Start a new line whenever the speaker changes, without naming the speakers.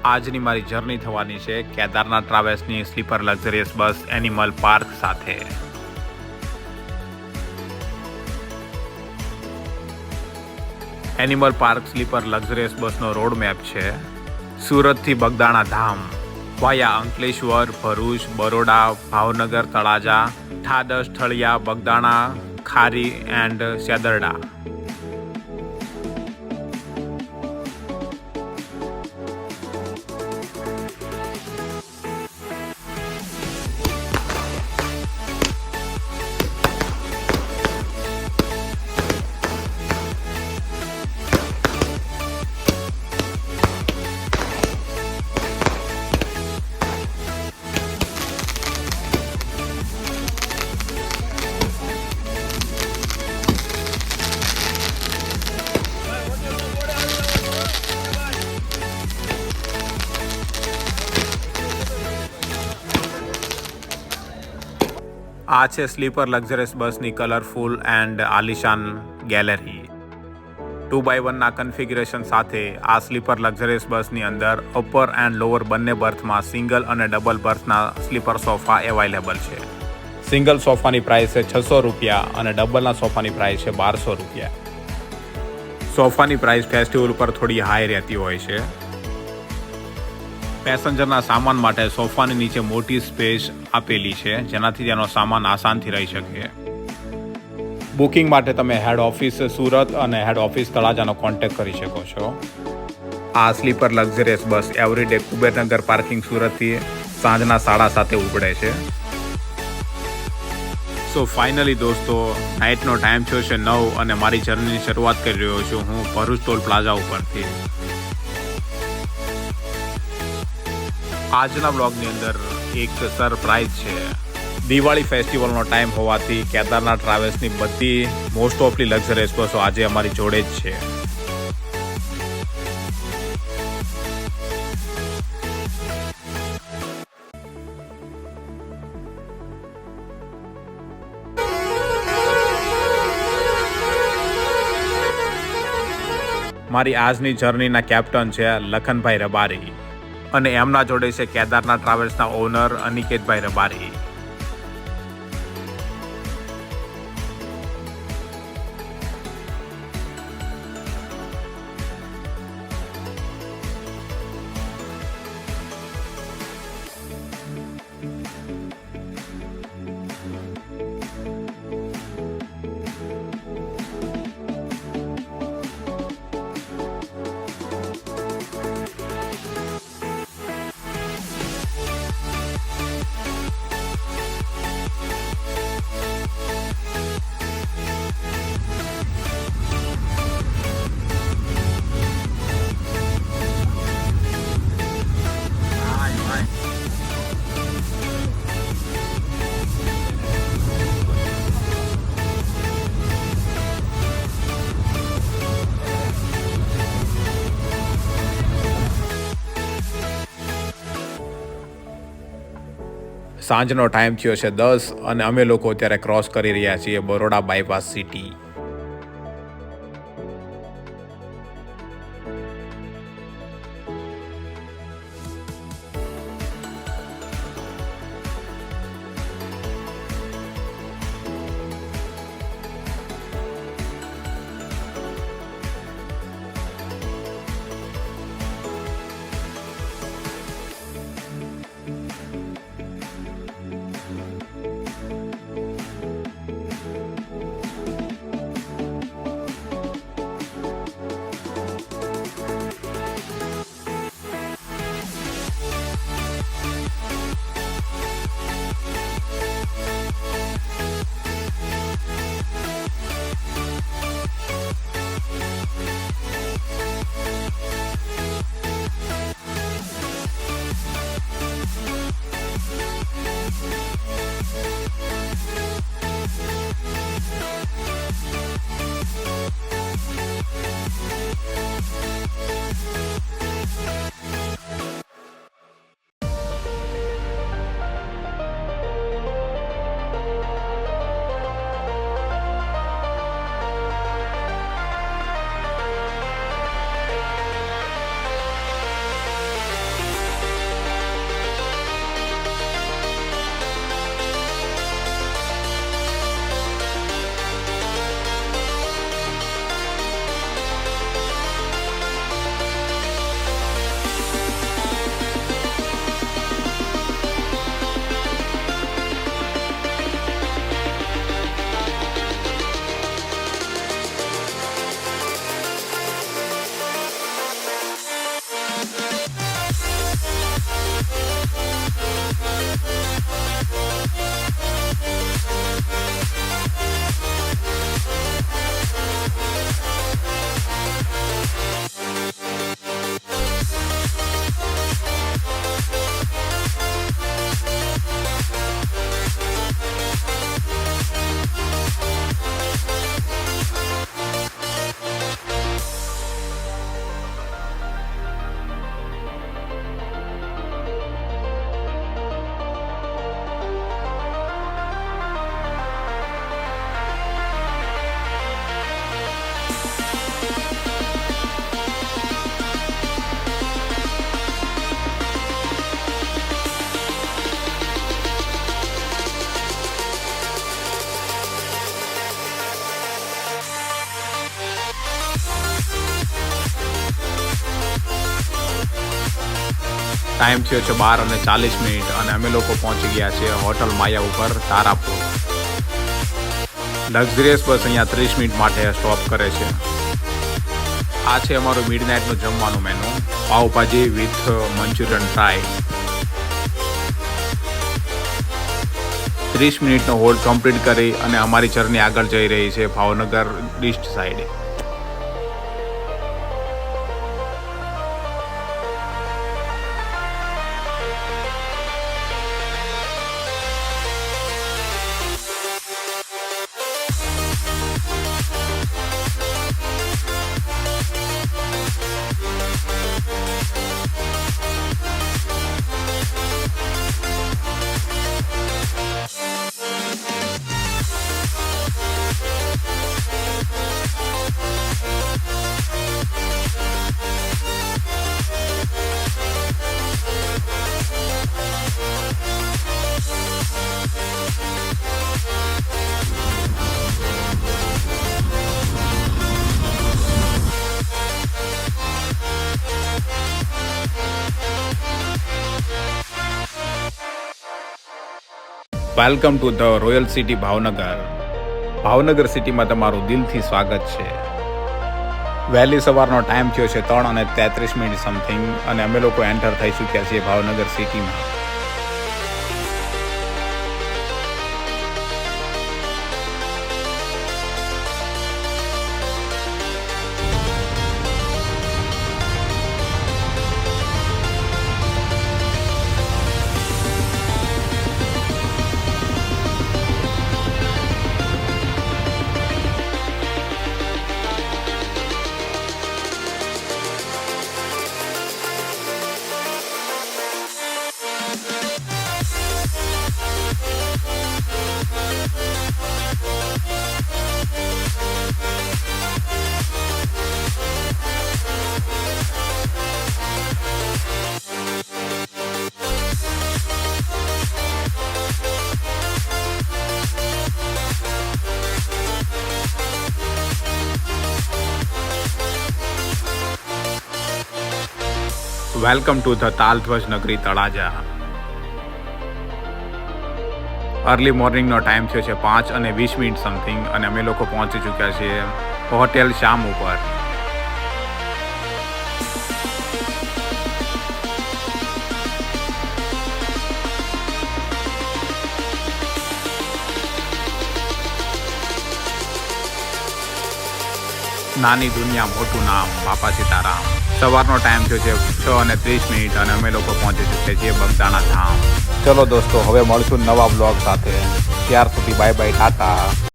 આજની મારી જર્ની થવાની છે કેદારનાથ ટ્રાવેલ્સની સ્લીપર લક્ઝરિયસ બસ એનિમલ પાર્ક સાથે. એનિમલ પાર્ક સ્લીપર લક્ઝરિયસ બસનો રોડ મેપ છે સુરતથી બગદાણા ધામ વાયા અંકલેશ્વર, ભરૂચ, બરોડા, ભાવનગર, તળાજા, ઠાદસ, ઠળિયા, બગદાણા, ખારી એન્ડ સેદરડા. આ છે સ્લીપર લક્ઝરિયસ બસની કલરફુલ એન્ડ આલિશાન ગેલેરી. 2x1ના કન્ફિગ્યુરેશન સાથે આ સ્લીપર લક્ઝરિયસ બસની અંદર અપર એન્ડ લોઅર બંને બર્થમાં સિંગલ અને ડબલ બર્થના સ્લીપર સોફા અવેલેબલ છે. સિંગલ સોફાની પ્રાઇસ છે 600 રૂપિયા અને ડબલના સોફાની પ્રાઇસ છે 1200 રૂપિયા. સોફાની પ્રાઇસ ફેસ્ટિવલ પર થોડી હાઈ રહેતી હોય છે. પેસેન્જરના સામાન માટે સોફાની નીચે મોટી સ્પેસ આપેલી છે જેનાથી તેનો સામાન આસાનથી રહી શકે. બુકિંગ માટે તમે હેડ ઓફિસ સુરત અને હેડ ઓફિસ તળાજાનો કોન્ટેક્ટ કરી શકો છો. આ સ્લીપર લક્ઝરિયસ બસ એવરીડે કુબેરનગર પાર્કિંગ સુરતથી સાંજના 7:30 ઉપડે છે. સો ફાઇનલી દોસ્તો, નાઇટનો ટાઈમ થયો છે 9 અને મારી જર્નીની શરૂઆત કરી રહ્યો છું હું ભરૂચ ટોલ પ્લાઝા ઉપરથી. આજના બ્લોગની અંદર એક સરપ્રાઇઝ છે. દિવાળી ફેસ્ટિવલનો ટાઈમ હોવાથી કેદારનાથ ટ્રાવેલ્સની બધી મોસ્ટ ઓફલી લક્ઝરિયસ બસો આજે અમારી જોડે જ છે. મારી આજની જર્નીના કેપ્ટન છે લખનભાઈ રબારી અને એમના જોડે છે કેદારનાથ ટ્રાવેલ્સના ઓનર અનિકેતભાઈ રબારી. સાંજનો ટાઈમ થયો છે 10 અને અમે લોકો અત્યારે ક્રોસ કરી રહ્યા છીએ બરોડા બાયપાસ સિટી. ટાઈમ થયો છે 12:40 અને અમે લોકો પહોંચી ગયા છે હોટલ માયા ઉપર તારાપુર. લક્ઝરિયસ બસ અહીંયા 30 મિનિટ માટે સ્ટોપ કરે છે. આ છે અમારું મિડનાઇટનું જમવાનું menu. Pav bhaji with Manchurian fry. 30 મિનિટનો હોલ્ડ કમ્પ્લીટ કરી અને અમારી જર્ની આગળ જઈ રહી છે ભાવનગર ઈસ્ટ સાઈડે. Welcome to the royal city Bhavnagar. Bhavnagar સિટીમાં તમારું દિલથી સ્વાગત છે. વહેલી સવારનો ટાઈમ થયો છે 3:33 સમથિંગ અને અમે લોકો એન્ટર થઈ ચૂક્યા છીએ ભાવનગર સિટીમાં. વેલકમ ટુ ધ તાલધ્વજ નગરી તળાજા. અર્લી મોર્નિંગનો ટાઈમ થયો છે 5:20 સમથિંગ અને અમે લોકો પહોંચી ચૂક્યા છીએ હોટેલ શ્યામ ઉપર. નાની દુનિયા મોટું નામ બાપા સીતારામ. સવારનો ટાઈમ થયો છે 6:30 અને અમે લોકો પહોંચી ચૂક્યા છીએ બગદાણા ધામ. ચલો દોસ્તો, હવે મળશું નવા બ્લોગ સાથે. ત્યાર સુધી બાય બાય, ટાટા.